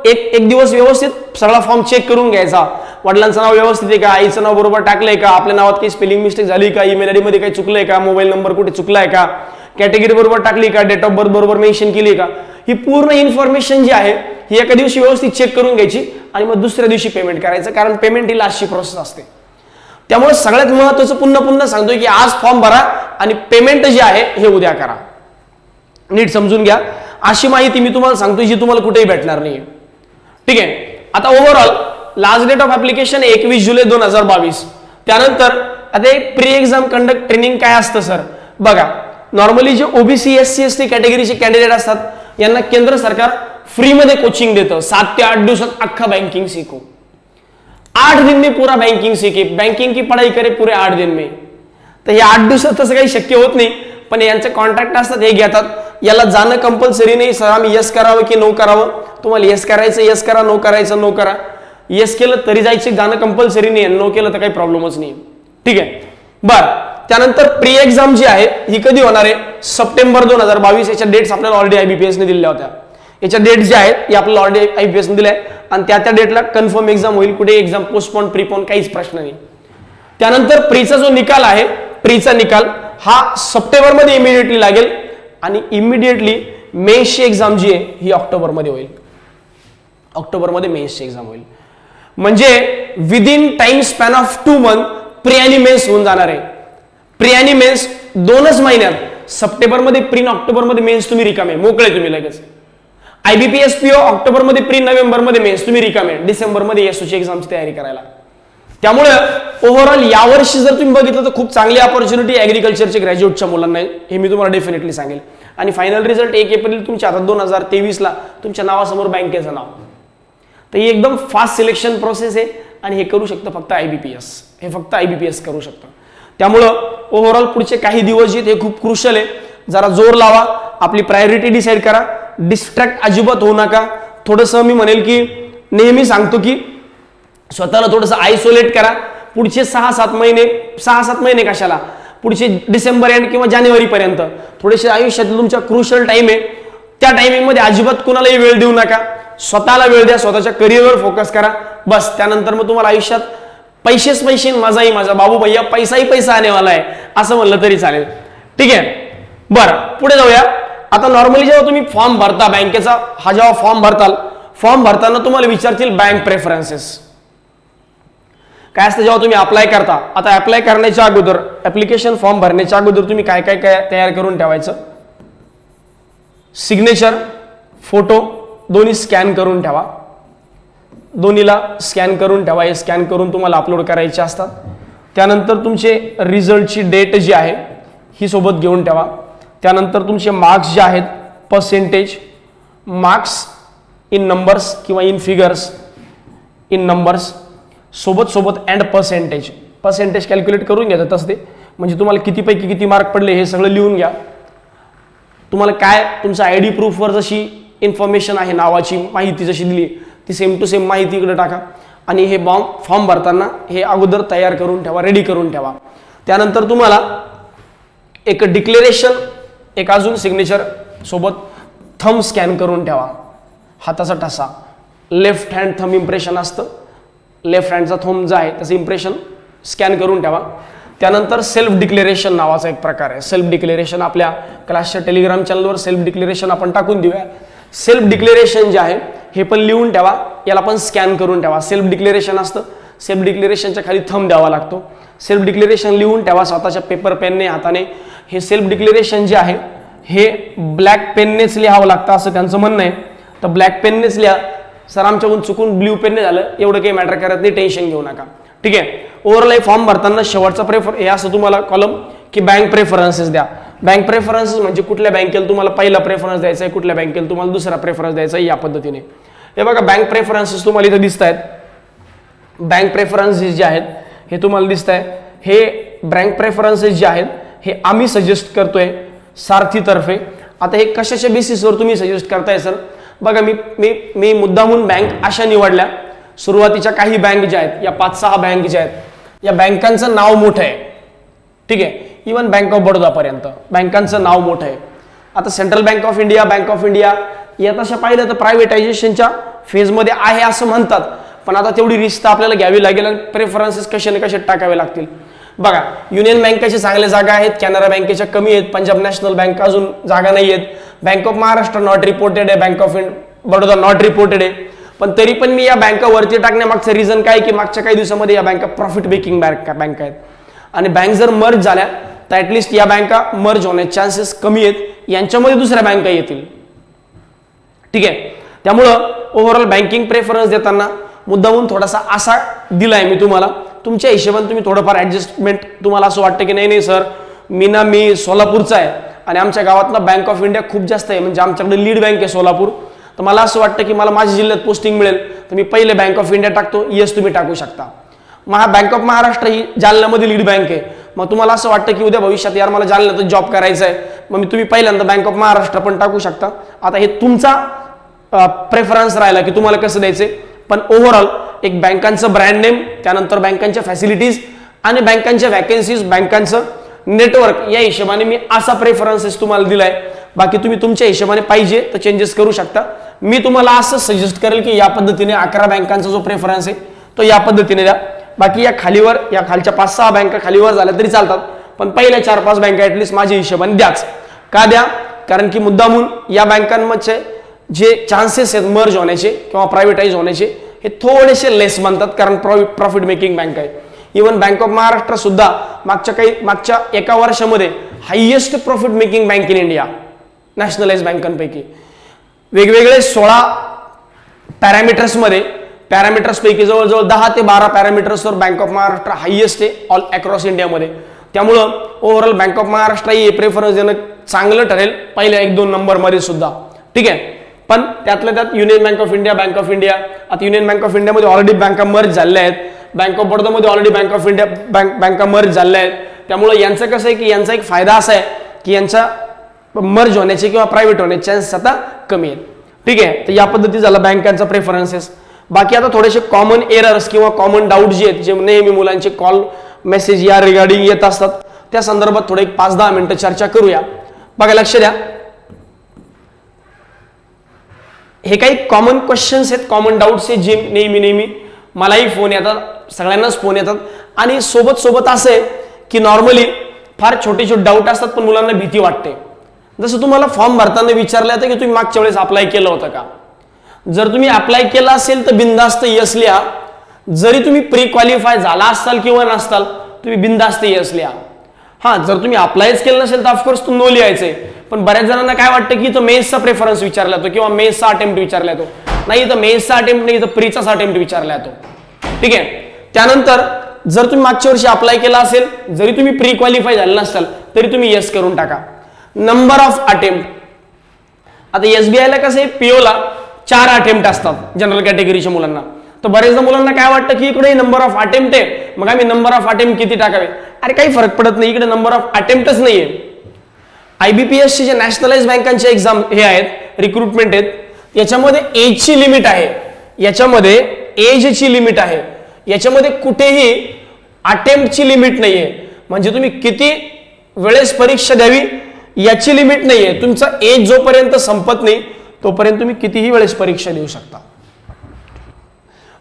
एक दिवस व्यवस्थित सगळा फॉर्म चेक करून घ्यायचा. वडिलांचं नाव व्यवस्थित आहे का, आईचं नाव बरोबर टाकलंय का, आपल्या नावात काही स्पेलिंग मिस्टेक झाली का, ईमेल आयडी मध्ये काही चुकलंय का, मोबाईल नंबर कुठे चुकलाय का, कॅटेगरी बरोबर टाकली का, डेट ऑफ बर्थ बरोबर मेन्शन केली का, ही पूर्ण इन्फॉर्मेशन जी आहे ही एका दिवशी व्यवस्थित चेक करून घ्यायची आणि मग दुसऱ्या दिवशी पेमेंट करायचं. कारण पेमेंट ही लास्टची प्रोसेस असते. त्यामुळे सगळ्यात महत्वाचं पुन्हा सांगतोय की आज फॉर्म भरा आणि पेमेंट जे आहे हे उद्या करा. नीट समजून घ्या. अशी माहिती मी तुम्हाला सांगतोय जी तुम्हाला कुठेही भेटणार नाही. ठीक आहे. आता overall last date of application 21 जुलै 2022. त्यानंतर आता एक प्री एक्झाम कंडक्ट ट्रेनिंग काय असतं सर, बघा नॉर्मली जे OBC SC ST कॅटेगरीचे कॅन्डिडेट असतात यांना केंद्र सरकार फ्रीमध्ये कोचिंग देतं. 7 ते 8 दिवसात अख्खा बैंकिंग सीखो, 8 दिन में पूरा बैंकिंग सीखे, बैंकिंग की पढ़ाई करे पूरे 8 दिन में. तर हे 8 दिवसात तसं काही शक्य होत नाही, पण यांचे कॉन्ट्रॅक्ट असतात हे घेतात. याला जाणं कंपल्सरी नाही. सर आम्ही यस करावं की नो करावं, तुम्हाला यस करायचं यस करा, नो करायचं नो करा. यस केलं तरी जायचे, जाणं कंपल्सरी नाही, नो केलं तर काही प्रॉब्लेमच नाही. ठीक आहे. बरं, त्यानंतर प्री एक्झाम जी आहे ही कधी होणार आहे, सप्टेंबर 2022. याच्या डेट्स आपल्याला ऑलरेडी IBPS ने दिलेल्या होत्या. याच्या डेट ज्या आहेत हे आपल्याला ऑलरेडी IBPS ने दिल्या आणि त्या डेटला कन्फर्म एक्झाम होईल. कुठे एक्झाम पोस्टपोन प्रीपोन काहीच प्रश्न नाही. त्यानंतर प्रीचा जो निकाल आहे, प्रीचा निकाल हा सप्टेंबरमध्ये इमिडिएटली लागेल आणि इमिडिएटली मेन्सची एक्झाम जी आहे ही ऑक्टोबरमध्ये होईल. ऑक्टोबरमध्ये मेन्सची एक्झाम होईल. म्हणजे within time span of 2 month pre आणि मेन्स होऊन जाणार आहे. प्री आणि मेन्स 2च महिन्यात, सप्टेंबरमध्ये प्री, ऑक्टोबरमध्ये मेन्स, तुम्ही रिकामे, मोकळे तुम्ही लगेच. IBPS PO ऑक्टोबरमध्ये प्री, नोव्हेंबरमध्ये मेन्स, तुम्ही रिकामे, डिसेंबरमध्ये SOची एक्झामची तयारी करायला. त्यामुळे ओव्हरऑल यावर्षी जर तुम्ही बघितलं तर खूप चांगली अपॉर्च्युनिटी ऍग्रिकल्चरच्या ग्रॅज्युएटच्या मुलांना आहे, हे मी तुम्हाला डेफिनेटली सांगेल. आणि फायनल रिझल्ट 1 एप्रिल तुमच्या हातात 2023 ला तुमच्या नावासमोर बँकेचं नाव. तर ही एकदम फास्ट सिलेक्शन प्रोसेस आहे आणि हे करू शकतं फक्त IBPS, हे फक्त IBPS करू शकतं. त्यामुळं ओव्हरऑल पुढचे काही दिवस जे हे खूप क्रुशल आहे. जरा जोर लावा, आपली प्रायोरिटी डिसाईड करा, डिस्ट्रॅक्ट अजिबात होऊ नका. थोडंसं मी म्हणेल की नेहमी सांगतो की स्वतःला थोडंसं आयसोलेट करा. पुढचे 6-7 महिने कशाला, पुढचे डिसेंबर एंड किंवा जानेवारीपर्यंत थोडेसे आयुष्यातील तुमच्या क्रुशल टाइम आहे. त्या टायमिंगमध्ये अजिबात कुणालाही वेळ देऊ नका. स्वतःला वेळ द्या, स्वतःच्या करिअरवर फोकस करा. बस त्यानंतर मग तुम्हाला आयुष्यात पैसेच पैसे, मजाही मजा. बाबू भैया पैसाही पैसा आनेवाला आहे असं म्हणलं तरी चालेल. ठीक आहे, बरं पुढे जाऊया. आता नॉर्मली जेव्हा तुम्ही फॉर्म भरता बँकेचा, हा जेव्हा फॉर्म भरताना तुम्हाला विचारतील बँक प्रेफरन्सेस काय असतं. जेव्हा तुम्ही अप्लाय करता, आता अप्लाय करण्याच्या अगोदर, ऍप्लिकेशन फॉर्म भरण्याच्या अगोदर तुम्ही काय काय तयार करून ठेवायचं. सिग्नेचर, फोटो दोन्ही स्कॅन करून ठेवा. दोन्हीला स्कॅन करून ठेवा. हे स्कॅन करून तुम्हाला अपलोड करायचे असतात. त्यानंतर तुमचे रिझल्टची डेट जी आहे ही सोबत घेऊन ठेवा. त्यानंतर तुमचे मार्क्स जे आहेत, पर्सेंटेज मार्क्स इन नंबर्स किंवा इन फिगर्स, इन नंबर्स सोबत अँड पर्सेंटेज कॅल्क्युलेट करून घ्या तसं ते. म्हणजे तुम्हाला कितीपैकी किती मार्क पडले हे सगळं लिहून घ्या. तुम्हाला काय तुमचं ID प्रूफवर जशी इन्फॉर्मेशन आहे, नावाची माहिती जशी दिली ती सेम टू सेम माहिती इकडे टाका. आणि हे फॉर्म भरताना हे अगोदर तयार करून ठेवा, रेडी करून ठेवा. त्यानंतर तुम्हाला एक डिक्लेरेशन, एक अजून सिग्नेचर सोबत थंब स्कॅन करून ठेवा. हाताचा ठसा, लेफ्ट हँड थंब इम्प्रेशन असतं, लेफ्ट हँडचा थंब जो आहे त्याचं इम्प्रेशन स्कॅन करून ठेवा. त्यानंतर सेल्फ डिक्लेरेशन नावाचा एक प्रकार आहे. सेल्फ डिक्लेरेशन आपल्या क्लासच्या टेलिग्राम चॅनलवर सेल्फ डिक्लेरेशन आपण टाकून देऊया. सेल्फ डिक्लेरेशन जे आहे हे पण लिहून ठेवा, याला पण स्कॅन करून ठेवा. सेल्फ डिक्लेरेशन असतं, सेल्फ डिक्लेरेशनच्या खाली थंब द्यावा लागतो. सेल्फ डिक्लेरेशन लिहून ठेवा स्वतःच्या पेपर पेनने, हाताने. हे सेल्फ डिक्लेरेशन जे आहे हे ब्लॅक पेननेच लिहावं लागतं असं त्यांचं म्हणणं आहे. तर ब्लॅक पेननेच लिहा. सर आमच्याकडून चुकून ब्ल्यू पेनने झालं, एवढं काही मॅटर करत नाही, टेन्शन घेऊ नका. ठीक आहे. ओव्हरऑल फॉर्म भरताना शेवटचा हे असं तुम्हाला कॉलम की बँक प्रेफरन्सेस द्या. बँक प्रेफरन्सेस म्हणजे कुठल्या बँकेला तुम्हाला पहिला प्रेफरन्स द्यायचा आहे, कुठल्या बँकेला तुम्हाला दुसरा प्रेफरन्स द्यायचा आहे, या पद्धतीने. हे बघा बँक प्रेफरन्सेस तुम्हाला इथं दिसत आहेत. बँक प्रेफरन्सेस जे आहेत हे तुम्हाला दिसत आहे. हे बँक प्रेफरन्सेस जे आहेत हे आम्ही सजेस्ट करतोय सारथीतर्फे. आता हे कशाच्या बेसिसवर तुम्ही सजेस्ट करताय सर? बघा मी मुद्दामून बँक अशा निवडल्या. सुरुवातीच्या काही बँक ज्या आहेत, या 5-6 बँक ज्या आहेत, या बँकांचं नाव मोठं आहे. ठीक आहे, इवन बँक ऑफ बडोदा पर्यंत बँकांचं नाव मोठं आहे. आता central bank of India, bank of India या तशा पाहिलं तर प्रायव्हेटायझेशनच्या फेजमध्ये आहे असं म्हणतात. पण आता तेवढी रिस्क आपल्याला घ्यावी लागेल आणि प्रेफरन्सेस कसे ना कसे टाकावे लागतील. बघा युनियन बँकेच्या चांगल्या जागा आहेत, कॅनरा बँकेच्या कमी आहेत, पंजाब नॅशनल बँक अजून जागा नाही आहेत, bank of Maharashtra not reported आहे, bank of Baroda not reported आहे. पण तरी पण मी या बँका वरती टाकण्यामागचं रिझन काय की मागच्या काही दिवसामध्ये या बँका प्रॉफिट मेकिंग बँक आहेत. आणि बँक जर मर्ज झाल्या तर ऍटलिस्ट या बँका मर्ज होण्याचे चान्सेस कमी आहेत, यांच्यामध्ये दुसऱ्या बँका येतील. ठीक आहे, त्यामुळं ओव्हरऑल बँकिंग प्रेफरन्स देताना मुद्दामून थोडासा असा दिलाय मी तुम्हाला. तुमच्या हिशोबाने तुम्ही थोडंफार ऍडजस्टमेंट, तुम्हाला असं वाटतं की नाही सर मी सोलापूरचा आहे आणि आमच्या गावातला बँक ऑफ इंडिया खूप जास्त आहे, म्हणजे आमच्याकडे लीड बँक आहे सोलापूर, तर मला असं वाटतं की मला माझ्या जिल्ह्यात पोस्टिंग मिळेल तर मी पहिले बँक ऑफ इंडिया टाकतो. येस तुम्ही टाकू शकता. बँक ऑफ महाराष्ट्र ही जालन्यामध्ये लीड बँक आहे. मग तुम्हाला असं वाटतं की उद्या भविष्यात यार मला जालन्यातच जॉब करायचा आहे, मग तुम्ही पहिल्यांदा बँक ऑफ महाराष्ट्र पण टाकू शकता. आता हे तुमचा प्रेफरन्स राहिला की तुम्हाला कसं द्यायचे. पण ओव्हरऑल एक बँकांचं ब्रँड नेम, त्यानंतर बँकांच्या फॅसिलिटीज आणि बँकांच्या वॅकन्सीज, बँकांचं नेटवर्क, या हिशोबाने मी असा प्रेफरन्सेस तुम्हाला दिलाय. बाकी तुम्ही तुमच्या हिशोबाने पाहिजे तर चेंजेस करू शकता. मी तुम्हाला असं सजेस्ट करेल की या पद्धतीने 11 बँकांचा जो प्रेफरन्स आहे तो या पद्धतीने द्या. बाकी या खालीवर, या खालच्या 5-6 बँका खालीवर झाल्या तरी चालतात, पण पहिल्या 4-5 बँका ऍटलिस्ट माझ्या हिशोबाने द्याच. का द्या? कारण की मुद्दामून या बँकांमध्ये जे चान्सेस आहेत मर्ज होण्याचे किंवा प्रायव्हेटाईज होण्याचे हे थोडेसे लेस बनतात, कारण प्रॉफिट मेकिंग बँक आहे. इवन बँक ऑफ महाराष्ट्र सुद्धा मागच्या एका वर्षामध्ये highest profit making bank in India nationalise बँकांपैकी. वेगवेगळे 16 पॅरामीटर्स पैकी जवळजवळ 10 ते 12 पॅरामीटर्सवर बँक ऑफ महाराष्ट्र हायेस्ट आहे ऑल अक्रॉस इंडियामध्ये. त्यामुळं ओव्हरऑल बँक ऑफ महाराष्ट्र हे प्रेफरन्स देणं चांगलं ठरेल पहिल्या 1-2 नंबरमध्ये सुद्धा. ठीक आहे, पण त्यातल्या त्यात union bank of India, bank of India, आता युनियन बँक ऑफ इंडियामध्ये ऑलरेडी बँका मर्ज झालेल्या आहेत, बँक ऑफ बडोदामध्ये ऑलरेडी बँक ऑफ इंडिया बँका मर्ज झालेल्या आहेत. त्यामुळे यांचं कसं आहे की यांचा एक फायदा असा आहे की यांचा मर्ज होण्याचे किंवा प्रायव्हेट होण्याचे चान्सेस आता कमी आहेत. ठीक आहे, तर या पद्धती झाला बँकांचा प्रेफरन्सेस. बाकी आता थोडेसे कॉमन एरर्स किंवा कॉमन डाऊट जे आहेत, जे नेहमी मुलांचे कॉल मेसेज या रिगार्डिंग येत असतात, त्या संदर्भात थोडे 5-10 मिनिटं चर्चा करूया. बघा, लक्ष द्या, हे काही कॉमन क्वेश्चन्स आहेत, कॉमन डाऊट्स आहेत, जे नेहमी मलाही फोन येतात, सगळ्यांनाच फोन येतात. आणि सोबत असं आहे की नॉर्मली फार छोटे डाऊट असतात, पण मुलांना भीती वाटते. जसं तुम्हाला फॉर्म भरताना विचारलं जातं की तुम्ही मागच्या वेळेस अप्लाय केलं होतं का. जर तुम्ही अप्लाय केला असेल तर बिनधास्त यस लिहा. जरी तुम्ही प्री क्वालिफाय झाला असाल किंवा नसताल, तुम्ही बिनधास्त यस लिहा. हा, जर तुम्ही अप्लायच केलं नसेल तर ऑफकोर्स नो लिहायचंय. पण बऱ्याच जणांना काय वाटतं की इथं मेन्सचा प्रेफरन्स विचारला जातो किंवा मेन्सचा अटेम्प्ट विचारला जातो. नाही, इथं मेन्सचा अटेम्प्ट नाही, इथं प्रीचाच अटेम्प्ट विचारला जातो. ठीक आहे, त्यानंतर जर तुम्ही मागच्या वर्षी अप्लाय केला असेल, जरी तुम्ही प्री क्वालिफाय झाले नसाल तरी तुम्ही यस करून टाका. नंबर ऑफ अटेम्प्ट, आता SBI ला कसं आहे, पीओला 4 अटेम्प्ट असतात जनरल कॅटेगरीच्या मुलांना. तर बरेचदा मुलांना काय वाटतं की इकडे नंबर ऑफ अटेम्प्ट आहे, मग आम्ही नंबर ऑफ अटेम्प्ट किती टाकावे. अरे काही फरक पडत नाही, इकडे नंबर ऑफ अटेम्प्टच नाहीये. IBPS चे जे नॅशनलाइज बँकांचे एक्झाम हे आहेत, रिक्रुटमेंट आहेत, याच्यामध्ये एजची लिमिट आहे, याच्यामध्ये एजची लिमिट आहे, याच्यामध्ये कुठेही अटेम्प्टची लिमिट नाहीये. म्हणजे तुम्ही किती वेळेस परीक्षा द्यावी याची लिमिट नाहीये. तुमचा एज जोपर्यंत संपत नाही तोपर्यंत तुम्ही कितीही वेळेस परीक्षा देऊ शकता.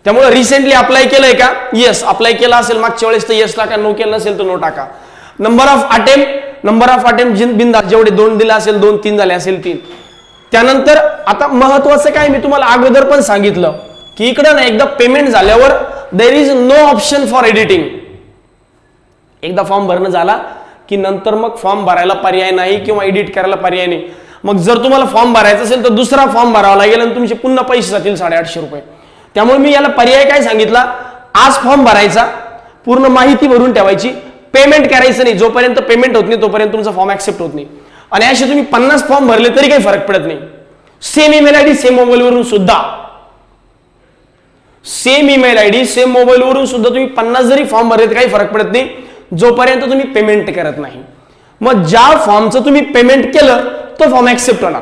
त्यामुळे रिसेंटली अप्लाय केलंय का, येस अप्लाय केला असेल मागच्या वेळेस तर येस टाका, नो केलं नसेल तर नो टाका. नंबर ऑफ अटेम्प्ट बिनधास्त, जेवढे 2 दिले असेल 2, 3 झाले असेल 3. त्यानंतर आता महत्वाचं काय, मी तुम्हाला अगोदर पण सांगितलं की इकडे ना एकदा पेमेंट झाल्यावर there is no option for editing. एकदा फॉर्म भरणं झाला की नंतर मग फॉर्म भरायला पर्याय नाही किंवा एडिट करायला पर्याय नाही. मग जर तुम्हाला फॉर्म भरायचा असेल तर दुसरा फॉर्म भरावा लागेल आणि तुमचे पुन्हा पैसे जातील 850 रुपये. त्यामुळे मी याला पर्याय काय सांगितला, आज फॉर्म भरायचा, पूर्ण माहिती भरून ठेवायची, पेमेंट करायचं नाही. जोपर्यंत पेमेंट होत नाही तोपर्यंत तुमचा फॉर्म ऍक्सेप्ट होत नाही. आणि असे तुम्ही 50 फॉर्म भरले तरी काही फरक पडत नाही. सेम ईमेल आयडी सेम मोबाईलवरून सुद्धा, सेम ईमेल आयडी सेम मोबाईलवरून सुद्धा तुम्ही 50 जरी फॉर्म भरले तर काही फरक पडत नाही, जोपर्यंत तुम्ही पेमेंट करत नाही. मग ज्या फॉर्मचं तुम्ही पेमेंट केलं तो फॉर्म ऍक्सेप्ट होणार.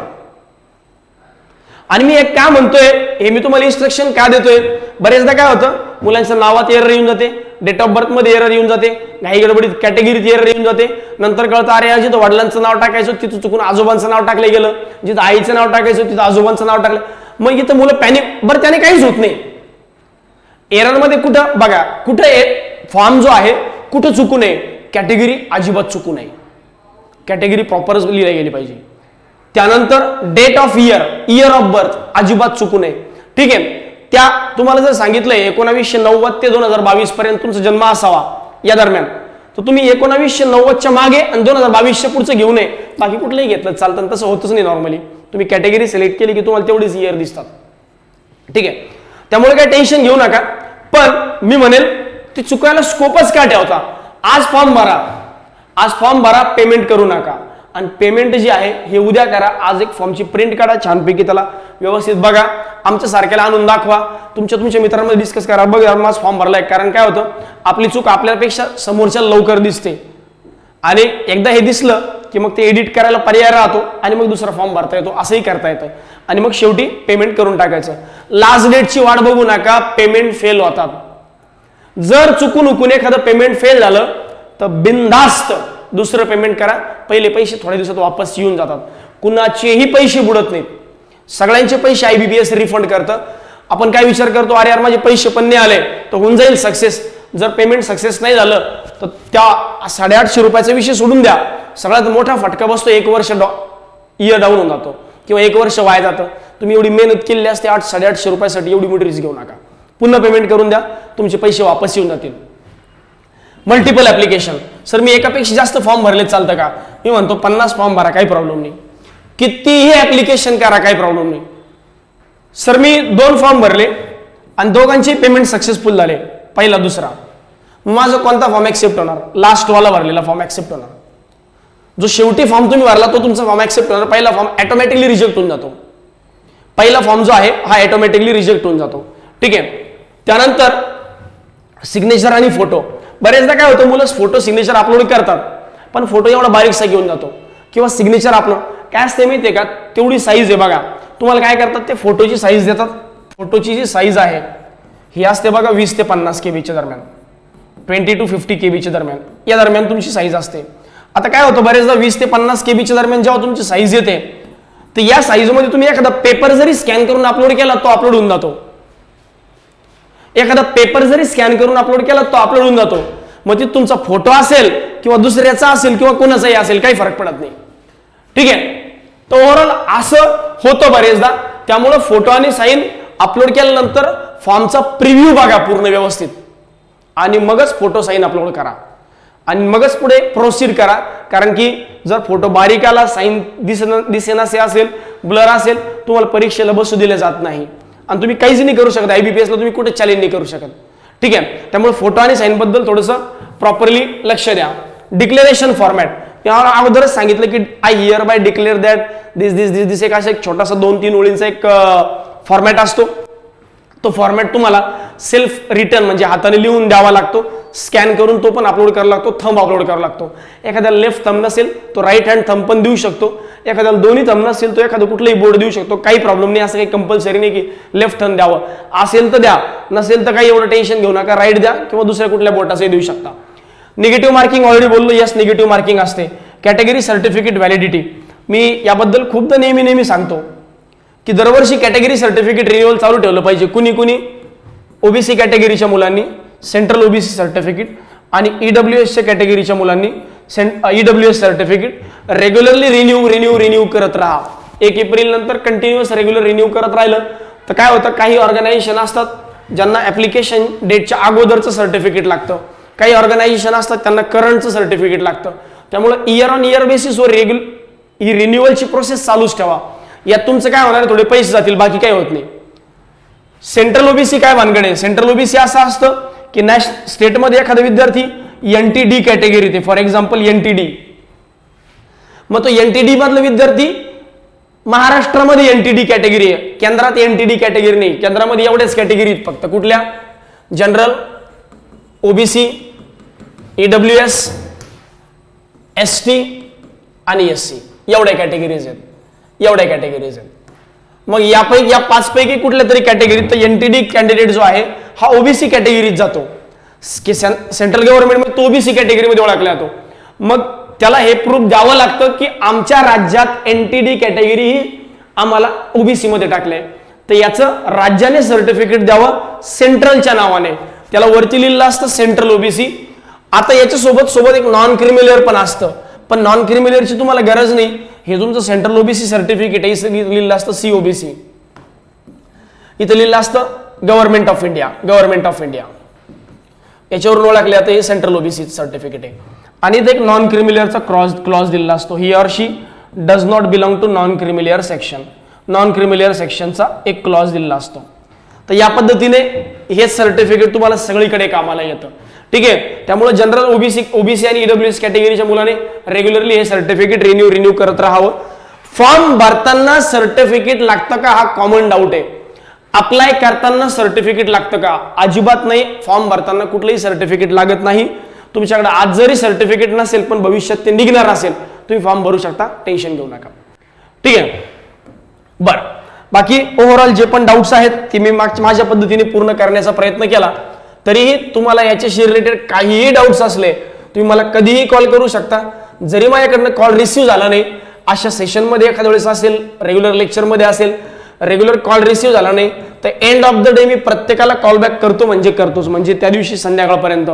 आणि मी एक काय म्हणतोय, हे मी तुम्हाला इन्स्ट्रक्शन का देतोय, बरेचदा काय होतं, मुलांच्या नावात एरर येऊन जाते, डेट ऑफ बर्थ मध्ये एरर येऊन जाते, घाई गडबडीत कॅटेगरीत एरर येऊन जाते. नंतर कळतं अरे जिथं वडिलांचं नाव टाकायचं तिथं चुकून आजोबांचं नाव टाकलं गेलं, जिथं आईचं नाव टाकायचं तिथं आजोबांचं नाव टाकलं. मग इथं मुलं पॅनिक. बरं, त्याने काहीच होत नाही. एरर मध्ये कुठं बघा, कुठं फॉर्म जो आहे कुठं चुकू नये, कॅटेगरी अजिबात चुकू नये, कॅटेगरी प्रॉपरच लिहिली गेली पाहिजे. त्यानंतर date of year of birth अजिबात चुकू नये. ठीक आहे, त्या तुम्हाला जर सांगितलंय 1990 ते 2022 पर्यंत तुमचा जन्म असावा या दरम्यान, तर तुम्ही 1990च्या मागे आणि 2022च्या पुढचं घेऊ नये. बाकी कुठलंही घेतलं चालतं, तसं होतच नाही. नॉर्मली तुम्ही कॅटेगरी सिलेक्ट केली की तुम्हाला तेवढीच इयर दिसतात. ठीक आहे, त्यामुळे काही टेन्शन घेऊ नका. पण मी म्हणेल ती चुकायला स्कोपच का ठेवता. आज फॉर्म भरा, पेमेंट करू नका. आणि पेमेंट जी आहे हे उद्या करा. आज एक फॉर्मची प्रिंट काढा, छानपैकी त्याला व्यवस्थित बघा, आमच्या सारख्याला आणून दाखवा, तुमच्या मित्रांमध्ये डिस्कस करा, बघा माझा फॉर्म भरलाय. कारण काय होतं, आपली चूक आपल्यापेक्षा समोरच्या लवकर दिसते आणि एकदा हे दिसलं की मग ते एडिट करायला पर्याय राहतो आणि मग दुसरा फॉर्म भरता येतो, असंही करता येतं. आणि मग शेवटी पेमेंट करून टाकायचं. लास्ट डेटची वाट बघू नका, पेमेंट फेल होतात. जर चुकून एखादं पेमेंट फेल झालं तर बिनधास्त दुसरं पेमेंट करा. पहिले पैसे थोड्या दिवसात वापस येऊन जातात, कुणाचेही पैसे बुडत नाहीत, सगळ्यांचे पैसे IBPS रिफंड करतं. आपण काय विचार करतो, अरे यार माझे पैसे पण नाही आले तर होऊन जाईल सक्सेस. जर पेमेंट सक्सेस नाही झालं तर त्या 850 रुपयाचा विषय सोडून द्या. सगळ्यात मोठा फटका बसतो, 1 वर्ष इयर डाऊन होऊन जातो किंवा 1 वर्ष वाया जातं. तुम्ही एवढी मेहनत केलेली असते 800-850 रुपयासाठी, एवढी मोठी रिस्क घेऊ नका. पुन्हा पेमेंट करून द्या, तुमचे पैसे वापस येऊन जातील. मल्टिपल ऍप्लिकेशन, सर मी एकापेक्षा जास्त फॉर्म भरले चालतं का. मी म्हणतो 50 फॉर्म भरा, काही प्रॉब्लेम नाही. कितीही ऍप्लिकेशन करा, काही प्रॉब्लेम नाही. सर मी 2 फॉर्म भरले आणि दोघांचे पेमेंट सक्सेसफुल झाले, पहिला दुसरा, माझा कोणता फॉर्म ऍक्सेप्ट होणार. लास्ट वाला भरलेला फॉर्म ऍक्सेप्ट होणार. जो शेवटी फॉर्म तुम्ही भरला तो तुमचा फॉर्म ऍक्सेप्ट होणार, पहिला फॉर्म ऑटोमॅटिकली रिजेक्ट होऊन जातो. पहिला फॉर्म जो आहे हा ऑटोमॅटिकली रिजेक्ट होऊन जातो. ठीक आहे. त्यानंतर सिग्नेचर आणि फोटो. बरेचदा काय होतं, मुलं फोटो सिग्नेचर अपलोड करतात पण फोटो एवढा बारीकसा घेऊन जातो किंवा सिग्नेचर अपलोड काय असते माहितीये का, तेवढी साईज आहे बघा. तुम्हाला काय करतात ते फोटोची साईज देतात. फोटोची जी साईज आहे ही असते बघा 20 ते 50 KB दरम्यान, 20 to 50 KB दरम्यान, या दरम्यान तुमची साईज असते. आता काय होतं बरेचदा 20 ते 50 KB दरम्यान जेव्हा तुमची साईज येते तर या साईजमध्ये तुम्ही एखादा पेपर जरी स्कॅन करून अपलोड केला तो अपलोड होऊन जातो. एखादा पेपर जरी स्कॅन करून अपलोड केला तो अपलोड होऊन जातो. मग ते तुमचा फोटो असेल किंवा दुसऱ्याचा असेल किंवा कोणाचाही असेल काही फरक पडत नाही. ठीक आहे. तर ओव्हरऑल असं होतं बरेचदा. त्यामुळे फोटो आणि साईन अपलोड केल्यानंतर फॉर्मचा प्रिव्ह्यू बघा पूर्ण व्यवस्थित आणि मगच फोटो साईन अपलोड करा आणि मगच पुढे प्रोसीड करा. कारण की जर फोटो बारीक आला, साईन दिसेनासे असेल, ब्लर असेल, तुम्हाला परीक्षेला बसू दिले जात नाही आणि तुम्ही काहीच नाही करू शकत. IBPS ला तुम्ही कुठे चॅलेंज नाही करू शकत. ठीक आहे. त्यामुळे फोटो आणि साईन बद्दल थोडंसं प्रॉपरली लक्ष द्या. डिक्लेरेशन फॉर्मॅट यावर अगोदरच सांगितलं की I hereby declare that this this this this एक असा एक छोटासा 2-3 ओळींचा एक फॉर्मॅट असतो. तो फॉर्मॅट तुम्हाला सेल्फ रिटर्न म्हणजे हाताने लिहून द्यावा लागतो. स्कॅन करून तो पण अपलोड करावा लागतो, थंब अपलोड करावा लागतो. एखाद्याला लेफ्ट थंब नसेल तो राईट हँड थंब पण देऊ शकतो. एखाद्याला दोन्ही थंब नसेल तो एखादं कुठलंही बोर्ड देऊ शकतो. काही प्रॉब्लेम नाही. असं काही कंपल्सरी नाही की लेफ्ट थंब द्यावं. असेल तर द्या, नसेल तर काही एवढं टेन्शन घेऊ नका. राईट द्या किंवा दुसऱ्या कुठल्या बोटाचंही देऊ शकता. निगेटिव्ह मार्किंग ऑलरेडी बोललो. यस, निगेटिव्ह मार्किंग असते. कॅटेगरी सर्टिफिकेट व्हॅलिडिटी मी याबद्दल खूपदा नेहमी सांगतो की दरवर्षी कॅटेगरी सर्टिफिकेट रिन्युअल चालू ठेवलं पाहिजे. कुणी ओबीसी कॅटेगरीच्या मुलांनी सेंट्रल ओबीसी सर्टिफिकेट आणि ईडब्ल्यूएसच्या कॅटेगरीच्या मुलांनी ईडब्ल्यूएस सर्टिफिकेट रेग्युलरली रिन्यू करत राहा. 1 एप्रिल नंतर कंटिन्युअस रेग्युलर रिन्यू करत राहिलं तर काय होतं, काही ऑर्गनायझेशन असतात ज्यांना ऍप्लिकेशन डेटच्या अगोदरचं सर्टिफिकेट लागतं, काही ऑर्गनायझेशन असतात त्यांना करंटचं सर्टिफिकेट लागतं. त्यामुळे इयर ऑन इयर बेसिसवर ही रिन्युअलची प्रोसेस चालूच ठेवा. यात तुमचं काय होणार, थोडे पैसे जातील, बाकी काही होत नाही. सेंट्रल ओबीसी काय भानगड आहे? सेंट्रल ओबीसी असं असतं की स्टेटमध्ये एखादा विद्यार्थी NTD category, for example NTD, मग तो NTD मधला विद्यार्थी महाराष्ट्रामध्ये NTD कॅटेगरी आहे, केंद्रात NTD कॅटेगरी नाही. केंद्रामध्ये एवढ्याच कॅटेगरी फक्त कुठल्या, जनरल, ओबीसी, EWS, ST आणि SC एवढ्या कॅटेगरीज आहेत. मग यापैकी या 5 पैकी कुठल्या तरी कॅटेगरीत तर NTD कॅन्डिडेट जो आहे हा ओबीसी कॅटेगरीत जातो. सेंट्रल गव्हर्नमेंट तो ओबीसी कॅटेगरीमध्ये ओळखला जातो. मग त्याला हे प्रूफ द्यावं लागतं की आमच्या राज्यात NTD कॅटेगरी ही आम्हाला ओबीसी मध्ये टाकलंय, तर याचं राज्याने सर्टिफिकेट द्यावं सेंट्रलच्या नावाने. त्याला वरती लिहिलं असतं सेंट्रल ओबीसी. आता याच्या सोबत एक नॉन क्रिमिलियर पण असतं, पण नॉन क्रिमिलियरची तुम्हाला गरज नाही. हे तुमचं सेंट्रल ओबीसी सर्टिफिकेट आहे, लिहिलं असतं COBC, इथं लिहिलं असतं गव्हर्नमेंट ऑफ इंडिया. याच्यावरून ओळखले जातं हे सेंट्रल ओबीसी सर्टिफिकेट आहे. आणि इथे एक नॉन क्रिमिलियरचा क्लॉज दिलेला असतो, he or she does not belong to non creamy layer section. Non creamy layer सेक्शनचा एक क्लॉज दिलेला असतो. तर या पद्धतीने हे सर्टिफिकेट तुम्हाला सगळीकडे कामाला येतं. ठीक आहे. त्यामुळे जनरल ओबीसी आणि EWS कॅटेगरीच्या मुलाने रेग्युलरली हे सर्टिफिकेट रिन्यू करत राहावं. फॉर्म भरताना सर्टिफिकेट लागतं का हा कॉमन डाऊट आहे. अप्लाय करताना सर्टिफिकेट लागतं का? अजिबात नाही. फॉर्म भरताना कुठलंही सर्टिफिकेट लागत नाही. तुमच्याकडे आज जरी सर्टिफिकेट नसेल पण भविष्यात ते निघणार असेल, तुम्ही फॉर्म भरू शकता, टेन्शन घेऊ नका. ठीक आहे. बरं, बाकी ओव्हरऑल जे पण डाऊट्स आहेत ते मी माझ्या पद्धतीने पूर्ण करण्याचा प्रयत्न केला. तरीही तुम्हाला याच्याशी रिलेटेड काहीही डाऊट्स असले तुम्ही मला कधीही कॉल करू शकता. जरी माझ्याकडनं कॉल रिसिव्ह झाला नाही, अशा सेशनमध्ये एखाद्या वेळेस असेल, रेग्युलर लेक्चरमध्ये असेल, रेग्युलर कॉल रिसिव्ह झाला नाही तर एंड ऑफ द डे मी प्रत्येकाला कॉल बॅक करतो म्हणजे त्या दिवशी संध्याकाळपर्यंत.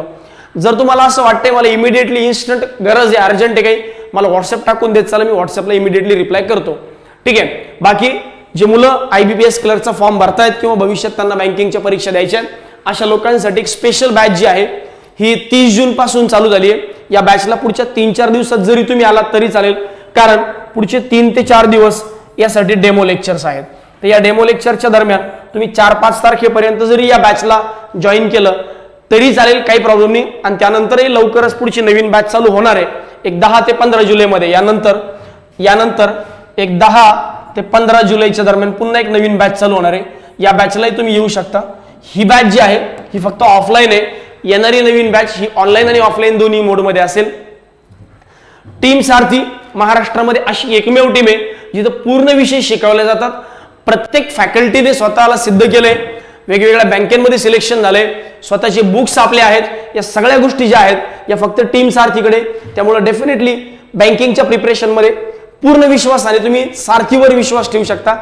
जर तुम्हाला असं वाटतंय मला इमिडिएटली इन्स्टंट गरज आहे, अर्जंट आहे काही, मला व्हॉट्सअप टाकून देत चला, मी व्हॉट्सअपला इमिडिएटली रिप्लाय करतो. ठीक आहे. बाकी जे मुलं IBPS क्लर्कचा फॉर्म भरतायत किंवा भविष्यात त्यांना बँकिंगच्या परीक्षा द्यायच्या आहेत अशा लोकांसाठी एक स्पेशल बॅच जी आहे ही 30 जून पासून चालू झाली आहे. या बॅचला पुढच्या 3-4 दिवसात जरी तुम्ही आलात तरी चालेल, कारण पुढचे 3 ते 4 दिवस यासाठी डेमो लेक्चर्स आहेत. तर या डेमो लेक्चरच्या दरम्यान तुम्ही 4-5 तारखेपर्यंत जरी या बॅचला जॉईन केलं तरी चालेल, काही प्रॉब्लेम नाही. आणि त्यानंतरही लवकरच पुढची नवीन बॅच चालू होणार आहे एक 10 ते 15 जुलैमध्ये. यानंतर एक 10 ते 15 जुलैच्या दरम्यान पुन्हा एक नवीन बॅच चालू होणार आहे. या बॅचलाही तुम्ही येऊ शकता. ही बॅच जी आहे ही फक्त ऑफलाईन आहे. येणारी नवीन बॅच ही ऑनलाईन आणि ऑफलाईन दोन्ही मोडमध्ये असेल. टीम सारथी महाराष्ट्रामध्ये अशी एकमेव टीम आहे जिथं पूर्ण विषय शिकवले जातात. प्रत्येक फॅकल्टीने स्वतःला सिद्ध केलंय. वेगवेगळ्या बँकेमध्ये सिलेक्शन झालंय. स्वतःचे बुक्स आपले आहेत. या सगळ्या गोष्टी ज्या आहेत या फक्त टीम सारथीकडे. त्यामुळे डेफिनेटली बँकिंगच्या प्रिपरेशनमध्ये पूर्ण विश्वासाने तुम्ही सारथीवर विश्वास ठेवू शकता.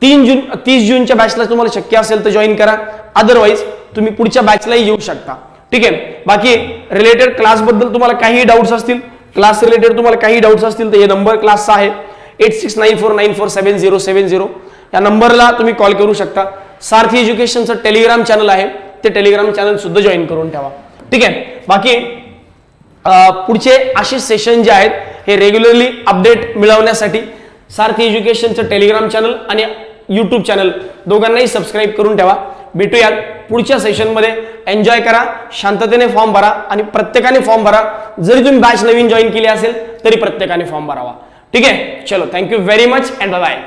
30 जूनच्या बॅचला तुम्हाला शक्य असेल तर जॉईन करा. अदरवाईज तुम्ही पुढच्या बॅचलाही येऊ शकता. ठीक आहे. बाकी रिलेटेड क्लास बद्दल तुम्हाला काही डाऊट्स असतील, क्लास रिलेटेड तुम्हाला काही डाऊट्स असतील तर हे नंबर क्लासचा आहे 8694947070. या नंबरला तुम्ही कॉल करू शकता. सारथी एज्युकेशनचं टेलिग्राम चॅनल आहे, ते टेलिग्राम चॅनल सुद्धा जॉईन करून ठेवा. ठीक आहे. बाकी पुढचे असे सेशन जे आहेत हे रेग्युलरली अपडेट मिळवण्यासाठी सारथी एज्युकेशनचं टेलिग्राम चॅनल आणि यूट्यूब चॅनल दोघांनाही सबस्क्राईब करून ठेवा. भेटूयात पुढच्या सेशनमध्ये. एन्जॉय करा, शांततेने फॉर्म भरा आणि प्रत्येकाने फॉर्म भरा. जरी तुम्ही बॅच नवीन जॉईन केली असेल तरी प्रत्येकाने फॉर्म भरावा. ठीक आहे. चलो, thank you very much and bye bye.